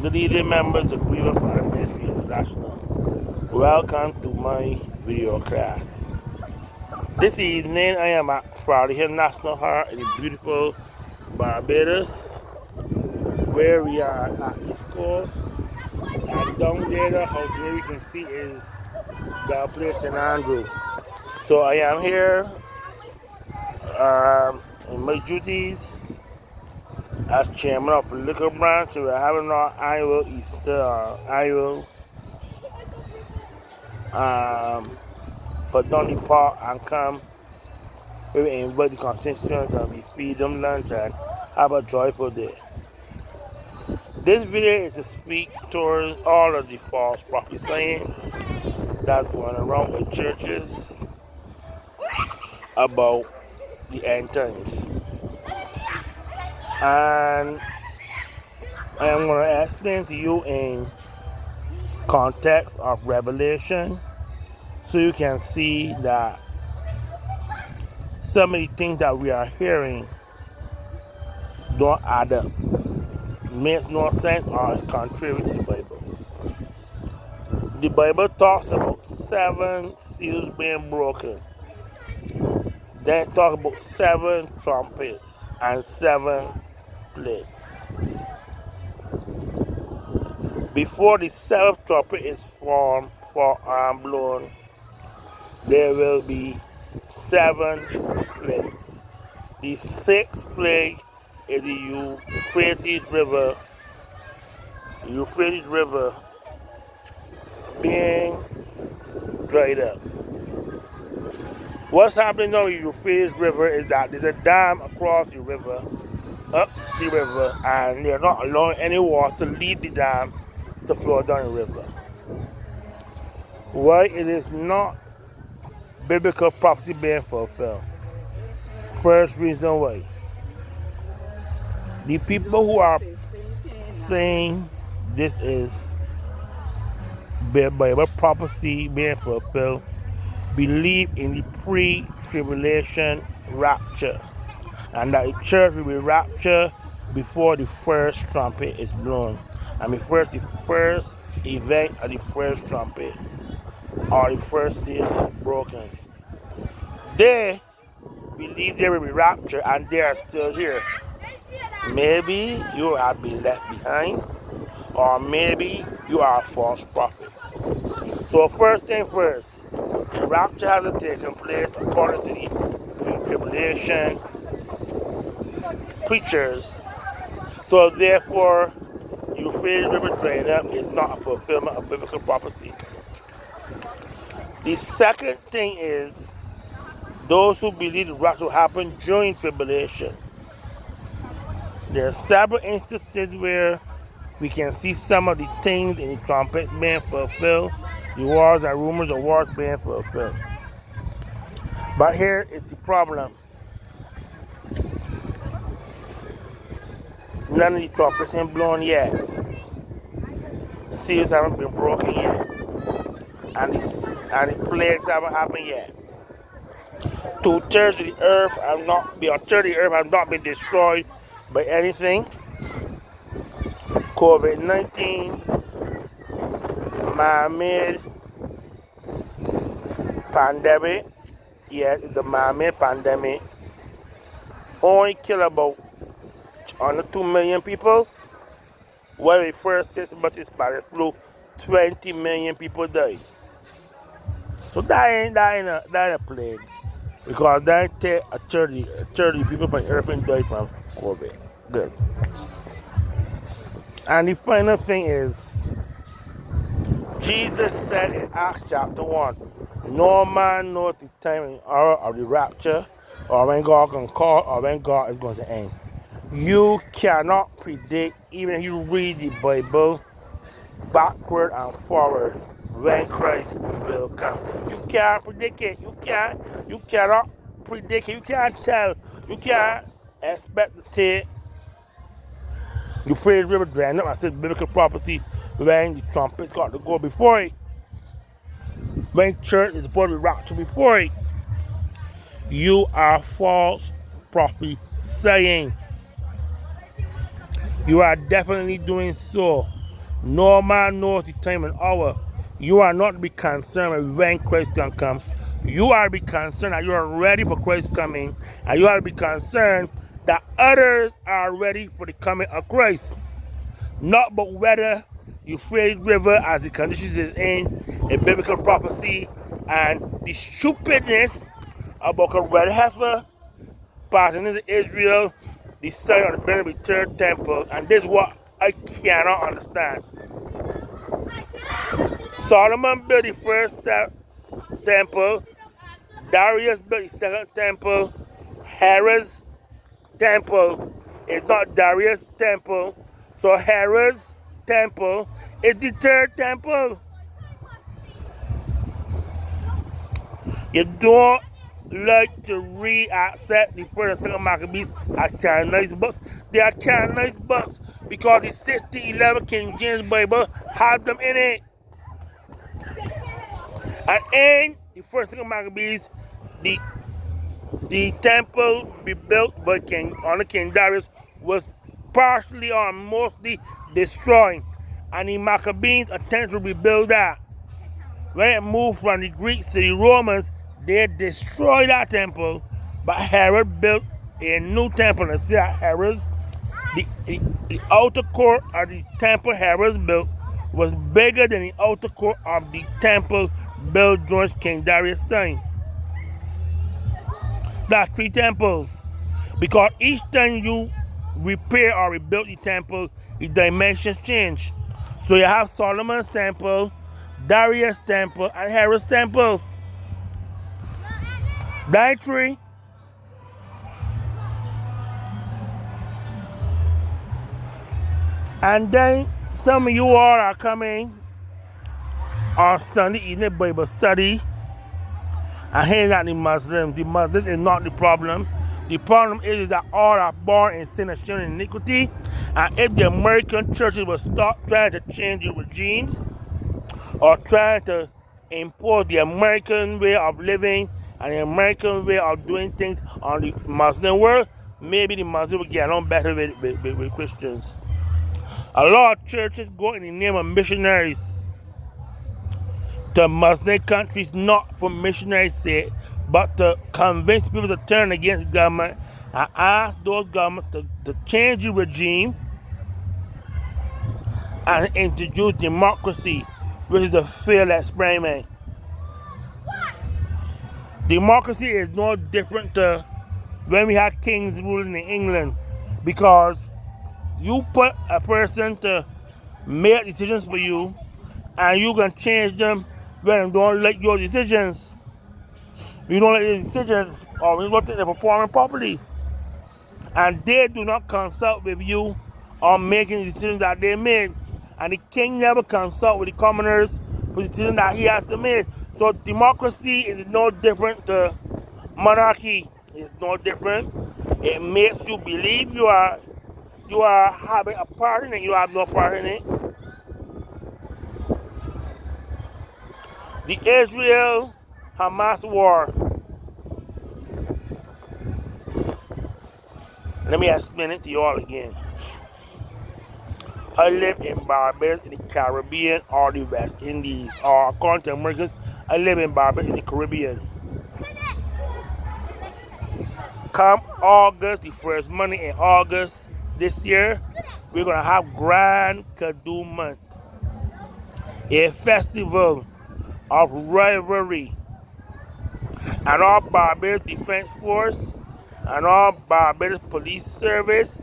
Good evening, members of Cleveland Fire Ministry International. Welcome to my video class. This evening, I am at Friday Hill National Park in the beautiful Barbados, where we are at East Coast. And down there, the house where we can see is the place in Andrew. So I am here in my duties as chairman of the liquor branch. We are having our annual annual put down the pot and come. We will invite the constituents and we feed them lunch and have a joyful day. This video is to speak towards all of the false prophesying that's going around with churches about the end times. And I am going to explain to you in context of Revelation so you can see that some of the things that we are hearing don't add up, makes no sense, or is contrary to the Bible. The Bible talks about 7 seals being broken. Then it talks about 7 trumpets and 7 plagues. Before the 7th trumpet is formed for blown, there will be 7 plagues. The 6th plague is the Euphrates River being dried up. What's happening now in the Euphrates River is that there's a dam across the river, up the river, and they're not allowing any water to leave the dam to flow down the river. Why it is not biblical prophecy being fulfilled? First reason why. The people who are saying this is Bible prophecy being fulfilled believe in the pre-tribulation rapture, and that the church will be raptured before the first trumpet is blown, and before the first event of the first trumpet or the first seal is broken. They believe they will be raptured and they are still here. Maybe you have been left behind, or maybe you are a false prophet. So first thing first, the rapture hasn't taken place according to the tribulation preachers. So therefore, Euphrates River drying up is not a fulfillment of biblical prophecy. The second thing is those who believe the rapture will happen during tribulation. There are several instances where we can see some of the things in the trumpets being fulfilled, the wars and rumors of wars being fulfilled. But here is the problem. None of the trumpets ain't blown yet. Seals haven't been broken yet. And the plagues haven't happened yet. 2/3 of the earth have not been destroyed by anything. COVID-19, man-made pandemic. Yes, it's the man-made pandemic. Only kill about under 2 million people. When the first 6 months of Spanish flu, 20 million people died. So that ain't a plague. Because that take a 30 people from earth and died from COVID. Good. And the final thing is, Jesus said in Acts chapter 1, no man knows the time and hour of the rapture, or when God can call, or when God is going to end. You cannot predict, even if you read the Bible backward and forward, when Christ will come. You can't predict it. You cannot predict it. You can't tell. You can't expect to take Euphrates River drying up. I said biblical prophecy when the trumpets got to go before it. When church is supposed to be raptured before it. You are false prophesying. You are definitely doing so. No man knows the time and hour. You are not to be concerned with when Christ can come. You are to be concerned that you are ready for Christ's coming, and you are to be concerned that others are ready for the coming of Christ. Not but whether Euphrates River, as the conditions is in a biblical prophecy, and the stupidness about a red heifer passing into Israel, the sign of the building of the third temple, and this is what I cannot understand. Solomon built the first temple, Darius built the second temple, Herod's temple is not Darius' temple, so Herod's temple is the third temple. You don't like to reaccept the first and second Maccabees as canonized books. They are canonized books because the 1611 King James Bible had them in it. And in the first and second Maccabees, the temple be built by King Darius was partially or mostly destroyed, and the Maccabees attempted to rebuild that. When it moved from the Greeks to the Romans, they destroyed that temple, but Herod built a new temple. And see that the outer court of the temple Herod built was bigger than the outer court of the temple built during King Darius' time. That's 3 temples. Because each time you repair or rebuild the temple, the dimensions change. So you have Solomon's temple, Darius' temple, and Herod's temple. That 3. And then some of you all are coming on Sunday evening Bible study and hearing at the Muslims. The Muslims is not the problem. The problem is that all are born in sin and shame and iniquity. And if the American churches will stop trying to change the regimes or trying to impose the American way of living and the American way of doing things on the Muslim world, maybe the Muslims will get along better with Christians. A lot of churches go in the name of missionaries to Muslim countries, not for missionaries' sake, but to convince people to turn against the government and ask those governments to change the regime and introduce democracy, which is a failed experiment. Democracy is no different to when we had kings ruling in England, because you put a person to make decisions for you and you can change them when they don't like your decisions. You don't like the decisions, or you don't think they're performing properly. And they do not consult with you on making the decisions that they made. And the king never consult with the commoners for the decisions that he has to make. So democracy is no different to monarchy. It's no different. It makes you believe you are having a part in it, you have no part in it. The Israel-Hamas war. Let me explain it to you all again. I live in Barbados, in the Caribbean, or the West Indies, or according to Americans, I live in Barbados, in the Caribbean. Come August, the first Monday in August this year, we're going to have Grand Kadooment, a festival of rivalry. And our Barbados Defense Force and our Barbados Police Service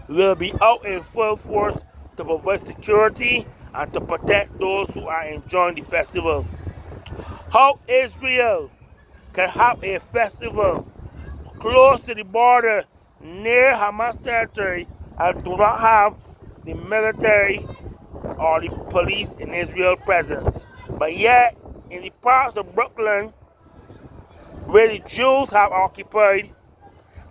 will be out in full force to provide security and to protect those who are enjoying the festival. How Israel can have a festival close to the border near Hamas territory and do not have the military or the police in Israel presence. But yet, in the parts of Brooklyn where the Jews have occupied,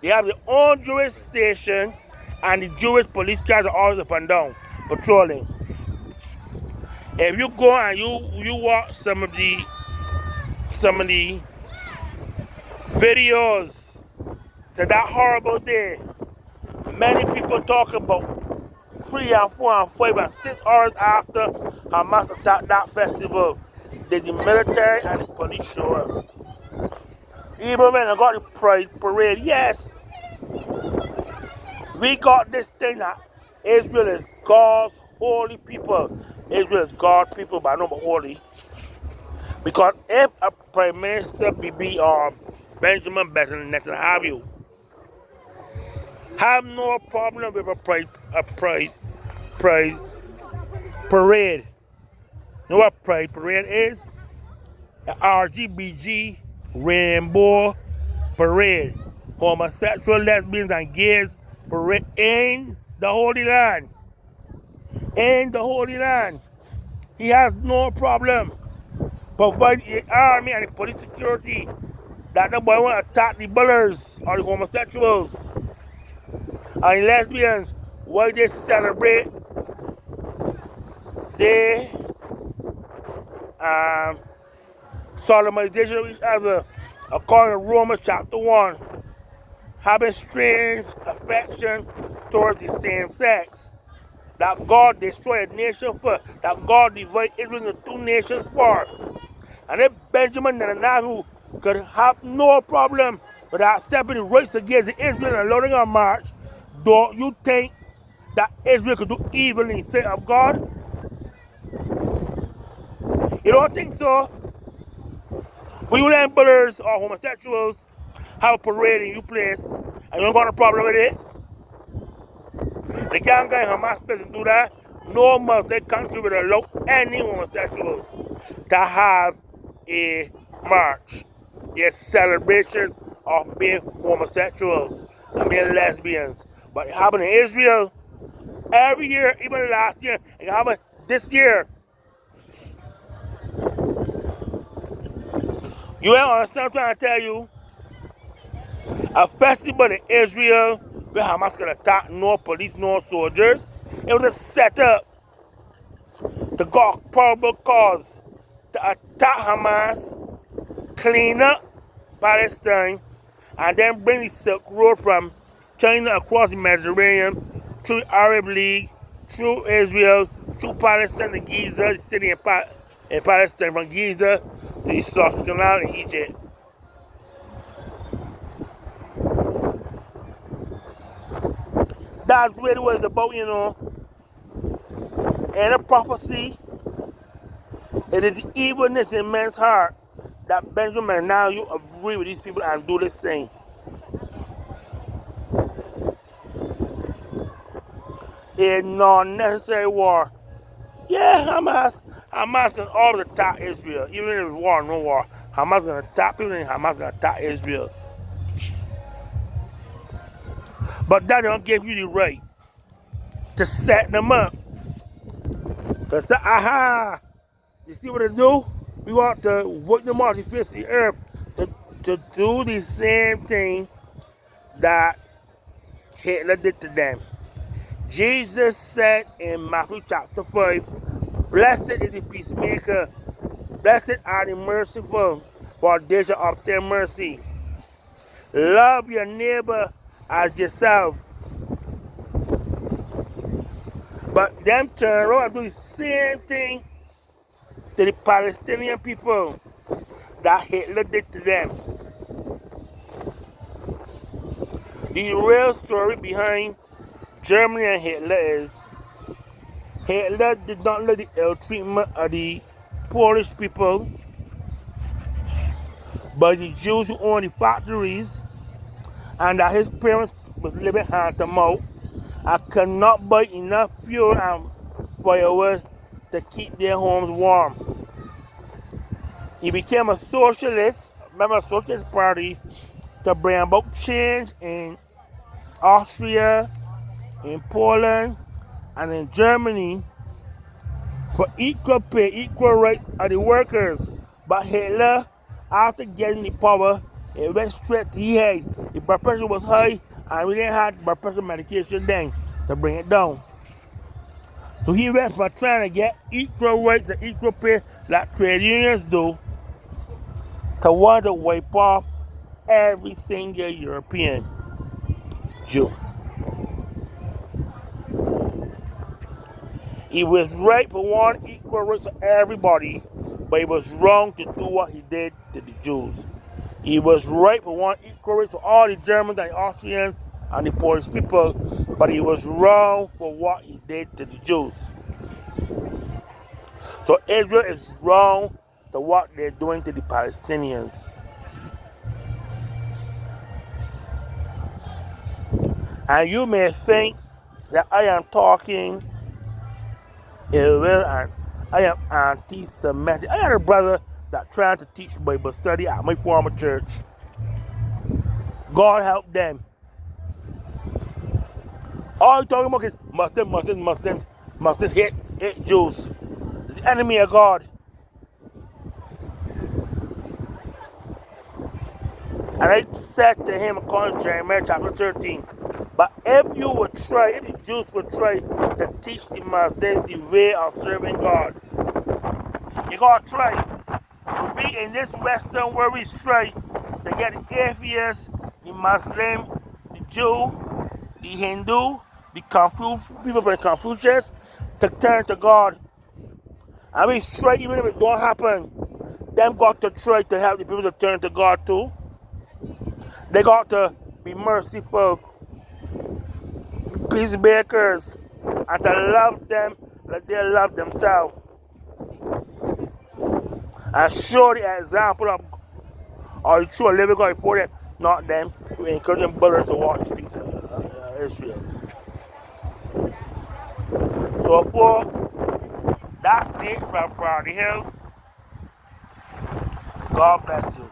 they have their own Jewish station and the Jewish police cars are always up and down, patrolling. If you go and you watch some of the videos to that horrible day, many people talk about 3 and 4 and 5 and 6 hours after Hamas attacked that festival, the military and the police show up. Even when I got the pride parade, yes, we got this thing that Israel is God's holy people. Israel is God's people, but not holy. Because if a Prime Minister Bibi or Benjamin Netanyahu have no problem with a pride parade. You know what pride parade is? An RGBG rainbow parade. Homosexual, lesbians, and gays parade in the Holy Land. In the Holy Land. He has no problem providing the army and the police security that the boy want to attack the bullers or the homosexuals and the lesbians while they celebrate their solemnization of each other according to Romans chapter 1, having strange affection towards the same sex, that God destroyed a nation for, that God divided Israel into 2 nations for. And if Benjamin Netanyahu could have no problem with accepting the rights against Israel and allowing a march, don't you think that Israel could do evil in the sight of God? You don't think so? When you let bullers or homosexuals have a parade in your place and you don't got a problem with it, they can't go in Hamas place and do that. No Muslim country will allow any homosexuals to have a march, a celebration of being homosexual and being lesbians. But it happened in Israel every year, even last year, and it happened this year. You don't understand what I'm trying to tell you? A festival in Israel where Hamas could attack no police, no soldiers. It was a setup to cause probable cause to attack Hamas, clean up Palestine, and then bring the Silk Road from China across the Mediterranean, through the Arab League, through Israel, through Palestine to Giza, the city in Palestine, from Giza to the Suez Canal in Egypt. That's really what it's about, you know. And a prophecy, it is the evilness in man's heart that Benjamin, now you agree with these people and do this thing. A non-necessary war. Yeah, Hamas can always attack Israel. Even if it's war, no war. Hamas gonna attack people and Hamas gonna attack Israel. But that don't give you the right to set them up. To say, aha, you see what they do? We want to work them off the face of the earth to do the same thing that Hitler did to them. Jesus said in Matthew chapter 5, blessed is the peacemaker, blessed are the merciful, for they shall obtain mercy. Love your neighbor as yourself. But them turn around and do the same thing to the Palestinian people that Hitler did to them. The real story behind Germany and Hitler is Hitler did not like the ill treatment of the Polish people, but the Jews who owned the factories, and that his parents was living hand to mouth and could not buy enough fuel and firewood to keep their homes warm. He became a socialist, member of the Socialist Party, to bring about change in Austria, in Poland, and in Germany for equal pay, equal rights of the workers. But Hitler, after getting the power, it went straight to the head. The blood pressure was high, and we didn't have blood pressure medication then to bring it down. So he went from trying to get equal rights and equal pay like trade unions do, to want to wipe off every single European Jew. It was right for one equal rights to everybody, but it was wrong to do what he did to the Jews. It was right for one equal rights to all the Germans and the Austrians and the Polish people, but it was wrong for what he did to the Jews. So Israel is wrong to what they're doing to the Palestinians. And you may think that I am talking ill and I am anti-Semitic. I had a brother that tried to teach Bible study at my former church. God help them. All he's talking about is Muslims hate Jews. It's the enemy of God. And I said to him, according to Jeremiah chapter 13, but if the Jews would try to teach the Muslims the way of serving God, you gotta try. We in this Western world, we try to get the atheist, the Muslim, the Jew, the Hindu, the people from Confucius to turn to God. And we try, even if it don't happen, them got to try to help the people to turn to God too. They got to be merciful, peacemakers, and to love them like they love themselves. And show the example of or the true living God before them, not them who encouraging brothers to walk the streets of Israel. So folks, that's it from Friday Hill. God bless you.